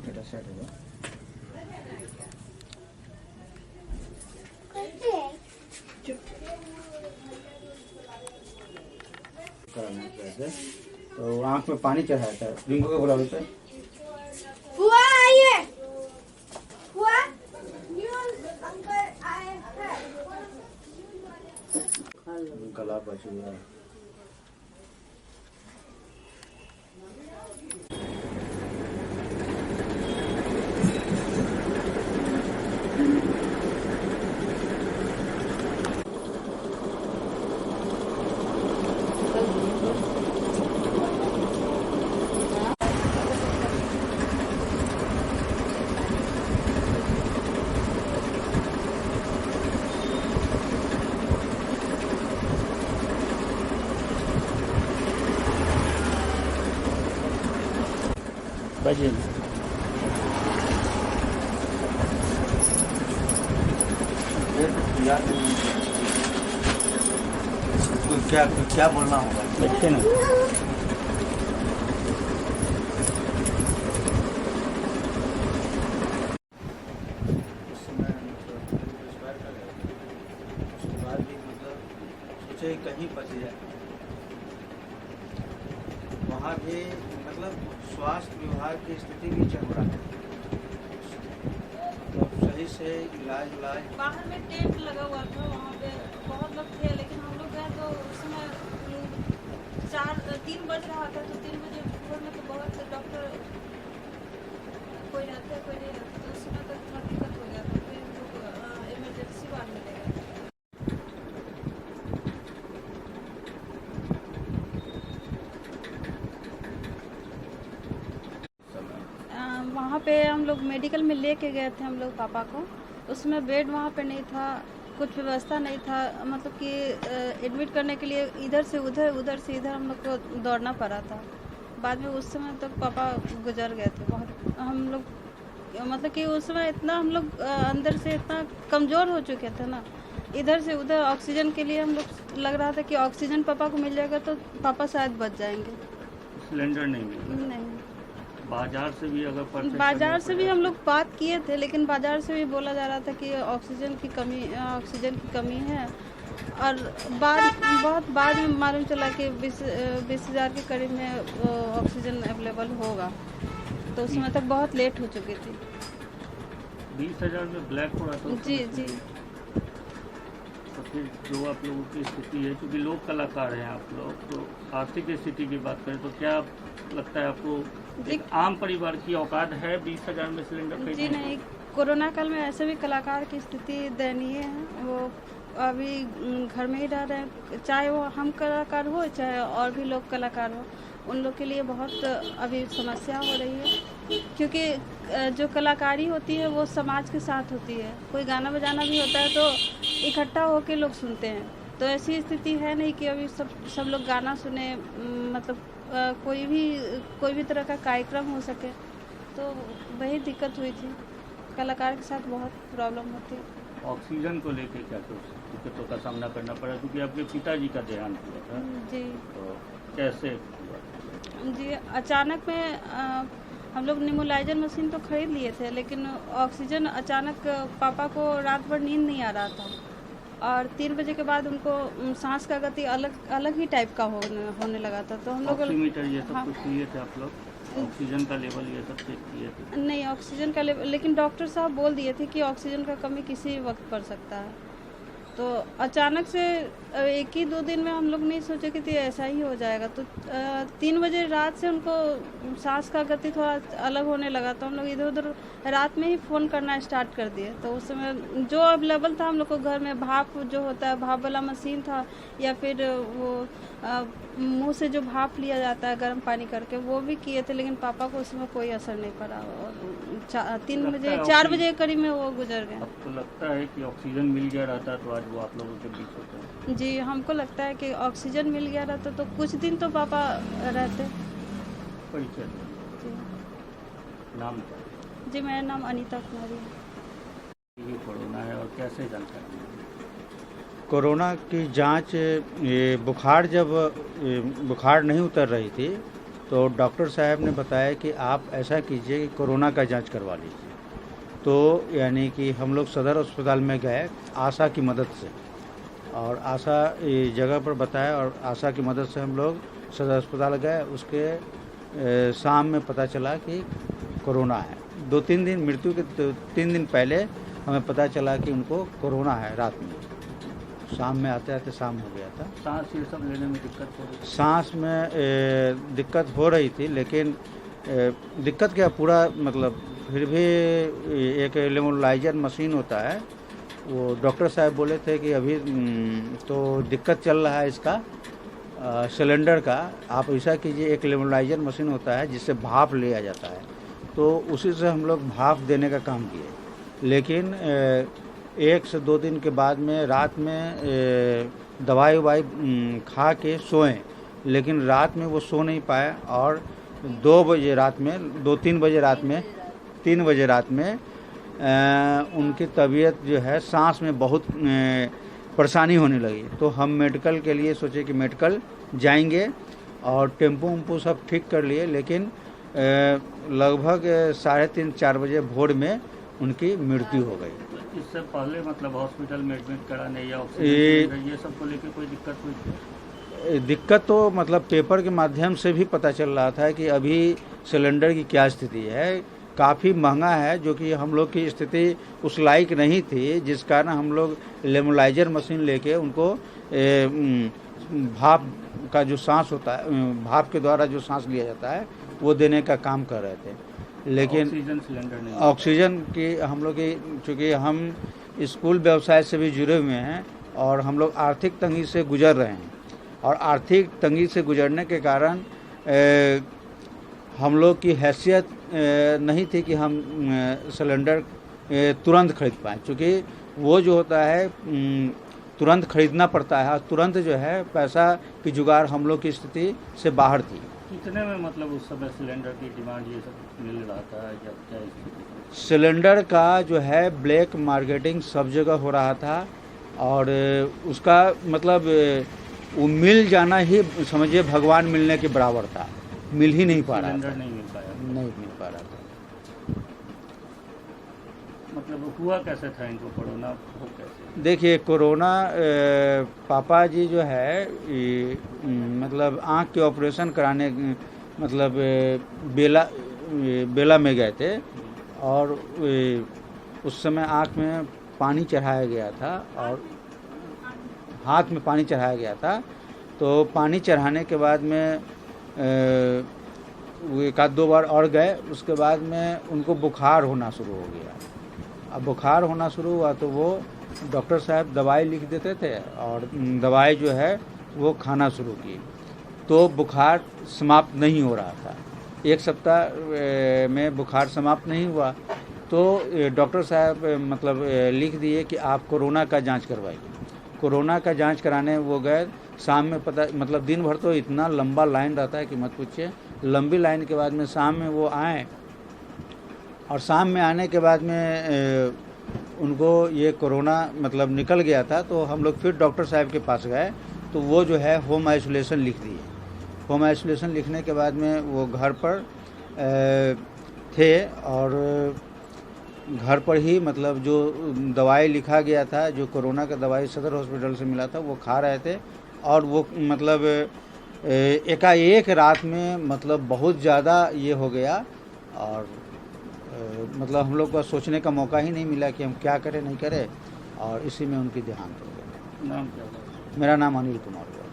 এটা সেট হলো तो आँख में पानी चढ़ाया था रिंकू को बोला बोलते हुआ आइए हुआ न्यूज़ अंकल आए हैं गला बच गया बजे क्या क्या बोलना होगा देखते ना उसके बाद भी मतलब सोचे कहीं बच जाए वहाँ भी मतलब स्वास्थ्य विभाग की स्थिति भी चल रहा है तो सही से इलाज बाहर में टेंट लगा हुआ था वहाँ पे बहुत लोग थे लेकिन हम लोग गए तो उस समय 3 बज रहा था तो 3 बजे भोर में तो बहुत डॉक्टर कोई रहते कोई नहीं रहते तो उस समय तक थोड़ा दिक्कत हो गया था फिर लोग इमरजेंसी वार्ड में ले गए वहाँ पे हम लोग मेडिकल में लेके गए थे हम लोग पापा को उसमें बेड वहाँ पे नहीं था कुछ व्यवस्था नहीं था मतलब कि एडमिट करने के लिए इधर से उधर से इधर हम लोग को दौड़ना पड़ा था बाद में उस समय तक पापा गुजर गए थे बहुत हम लोग मतलब कि उस समय इतना हम लोग अंदर से इतना कमज़ोर हो चुके थे ना इधर से उधर ऑक्सीजन के लिए हम लोग लग रहा था कि ऑक्सीजन पापा को मिल जाएगा तो पापा शायद बच जाएंगे सिलेंडर नहीं मिला नहीं बाजार से भी बाजार से भी हम लोग बात किए थे लेकिन बाजार से भी बोला जा रहा था कि ऑक्सीजन की कमी है और बहुत बाद में मालूम चला कि 20,000 के करीब में ऑक्सीजन अवेलेबल होगा तो उस समय तक बहुत लेट हो चुकी थी 20,000 में ब्लैक हो रहा था जी जी तो फिर जो आप लोगों की स्थिति है क्योंकि लोग कलाकार हैं आप लोग तो आर्थिक स्थिति की बात करें तो क्या लगता है आपको एक आम परिवार की औकात है 20,000 में सिलेंडर खरीदने? जी नहीं कोरोना काल में ऐसे भी कलाकार की स्थिति दयनीय है वो अभी घर में ही रह रहे हैं चाहे वो हम कलाकार हो चाहे और भी लोग कलाकार हो उन लोग के लिए बहुत अभी समस्या हो रही है क्योंकि जो कलाकारी होती है वो समाज के साथ होती है कोई गाना बजाना भी होता है तो इकट्ठा होकर लोग सुनते हैं तो ऐसी स्थिति है नहीं कि अभी सब लोग गाना सुने मतलब कोई भी तरह का कार्यक्रम हो सके तो वही दिक्कत हुई थी कलाकार के साथ बहुत प्रॉब्लम होती है ऑक्सीजन को लेके क्या दिक्कतों का सामना करना पड़ा क्योंकि आपके पिताजी का देहांत हुआ था जी तो कैसे जी अचानक में हम लोग नेबुलाइजर मशीन तो खरीद लिए थे लेकिन ऑक्सीजन अचानक पापा को रात भर नींद नहीं आ रहा था और 3 बजे के बाद उनको सांस का गति अलग ही टाइप का होने लगा था तो हम लोग ऑक्सीमीटर ये सब कुछ लिए थे आप लोग ऑक्सीजन का लेवल ये सब चेक किए थे नहीं ऑक्सीजन का लेवल लेकिन डॉक्टर साहब बोल दिए थे कि ऑक्सीजन का कमी किसी वक्त पड़ सकता है तो अचानक से 1-2 दिन में हम लोग नहीं सोचे कि ऐसा ही हो जाएगा तो 3 बजे रात से उनको सांस का गति थोड़ा अलग होने लगा तो हम लोग इधर उधर रात में ही फ़ोन करना स्टार्ट कर दिए तो उस समय जो अवेलेबल था हम लोग को घर में भाप जो होता है भाप वाला मशीन था या फिर वो मुंह से जो भाप लिया जाता है गर्म पानी करके वो भी किए थे लेकिन पापा को उसमें कोई असर नहीं पड़ा और 4 बजे करीब में वो गुजर गए। आपको लगता है कि ऑक्सीजन मिल गया रहता तो आज वो आप लोगों के बीच होता? जी हमको लगता है कि ऑक्सीजन मिल गया रहता तो कुछ दिन तो पापा रहते। परिचय जी नाम? जी मेरा नाम अनीता कुमारी है। ये कोरोना है और कैसे जानकारी है? कोरोना की जांच, ये बुखार जब बुखार नहीं उतर रही थी तो डॉक्टर साहब ने बताया कि आप ऐसा कीजिए कि कोरोना का जांच करवा लीजिए। तो यानी कि हम लोग सदर अस्पताल में गए आशा की मदद से, और आशा जगह पर बताया और आशा की मदद से हम लोग सदर अस्पताल गए। उसके शाम में पता चला कि कोरोना है। 2-3 दिन मृत्यु के 3 दिन पहले हमें पता चला कि उनको कोरोना है। रात में शाम में आते आते शाम हो गया था। सांस ये सब लेने में दिक्कत हो रही? सांस में दिक्कत हो रही थी, लेकिन दिक्कत क्या, पूरा मतलब फिर भी एक नेबुलाइजर मशीन होता है, वो डॉक्टर साहब बोले थे कि अभी तो दिक्कत चल रहा है इसका सिलेंडर का। आप ऐसा कीजिए, एक नेबुलाइजर मशीन होता है जिससे भाप लिया जाता है, तो उसी से हम लोग भाप देने का काम किए। लेकिन 1 से 2 दिन के बाद में रात में दवाई ववाई खा के सोएं, लेकिन रात में वो सो नहीं पाए और 2 बजे रात में 2-3 बजे रात में 3 बजे रात में उनकी तबीयत जो है सांस में बहुत परेशानी होने लगी। तो हम मेडिकल के लिए सोचे कि मेडिकल जाएंगे और टेम्पो उम्पो सब ठीक कर लिए, लेकिन लगभग 3:30-4 बजे भोर में उनकी मृत्यु हो गई। इससे पहले मतलब हॉस्पिटल में एडमिट कराने या ऑक्सीजन ये सब को लेकर कोई दिक्कत हुई थी? दिक्कत तो मतलब पेपर के माध्यम से भी पता चल रहा था कि अभी सिलेंडर की क्या स्थिति है। काफ़ी महंगा है, जो कि हम लोग की स्थिति उस लायक नहीं थी, जिस कारण हम लोग नेबुलाइजर मशीन लेके उनको भाप का जो सांस होता है, भाप के द्वारा जो सांस लिया जाता है वो देने का काम कर रहे थे। लेकिन ऑक्सीजन सिलेंडर नहीं, ऑक्सीजन की हम लोग की, चूँकि हम स्कूल व्यवसाय से भी जुड़े हुए हैं और हम लोग आर्थिक तंगी से गुजर रहे हैं, और आर्थिक तंगी से गुजरने के कारण हम लोग की हैसियत नहीं थी कि हम सिलेंडर तुरंत खरीद पाएँ, क्योंकि वो जो होता है तुरंत खरीदना पड़ता है, तुरंत जो है पैसा की जुगाड़ हम लोग की स्थिति से बाहर थी। कितने में मतलब उस समय सिलेंडर की डिमांड ये सब मिल रहा था या क्या स्थिति? सिलेंडर का जो है ब्लैक मार्केटिंग सब जगह हो रहा था, और उसका मतलब वो मिल जाना ही समझिए भगवान मिलने के बराबर था। मिल ही नहीं पा रहा था, सिलेंडर नहीं मिल पाया, नहीं मिल पा रहा था। मतलब हुआ कैसे था इनको, कोरोना हो कैसे? देखिए, कोरोना पापा जी जो है मतलब आँख के ऑपरेशन कराने मतलब बेला में गए थे, और उस समय आँख में पानी चढ़ाया गया था और हाथ में पानी चढ़ाया गया था। तो पानी चढ़ाने के बाद में वो 1-2 बार और गए, उसके बाद में उनको बुखार होना शुरू हो गया। अब बुखार होना शुरू हुआ तो वो डॉक्टर साहब दवाई लिख देते थे, और दवाई जो है वो खाना शुरू की, तो बुखार समाप्त नहीं हो रहा था। 1 सप्ताह में बुखार समाप्त नहीं हुआ, तो डॉक्टर साहब मतलब लिख दिए कि आप कोरोना का जांच करवाइए। कोरोना का जांच कराने वो गए। शाम में पता मतलब दिन भर तो इतना लंबा लाइन रहता है कि मत पूछिए। लंबी लाइन के बाद में शाम में वो आए, और शाम में आने के बाद में उनको ये कोरोना मतलब निकल गया था। तो हम लोग फिर डॉक्टर साहब के पास गए, तो वो जो है होम आइसोलेशन लिख दिए। होम आइसोलेशन लिखने के बाद में वो घर पर थे, और घर पर ही मतलब जो दवाई लिखा गया था, जो कोरोना का दवाई सदर हॉस्पिटल से मिला था, वो खा रहे थे। और वो मतलब एकाएक रात में मतलब बहुत ज़्यादा ये हो गया, और मतलब हम लोग को सोचने का मौका ही नहीं मिला कि हम क्या करें नहीं करें, और इसी में उनकी देहांत हो गया। नाम क्या था? मेरा नाम अनिल कुमार हुआ।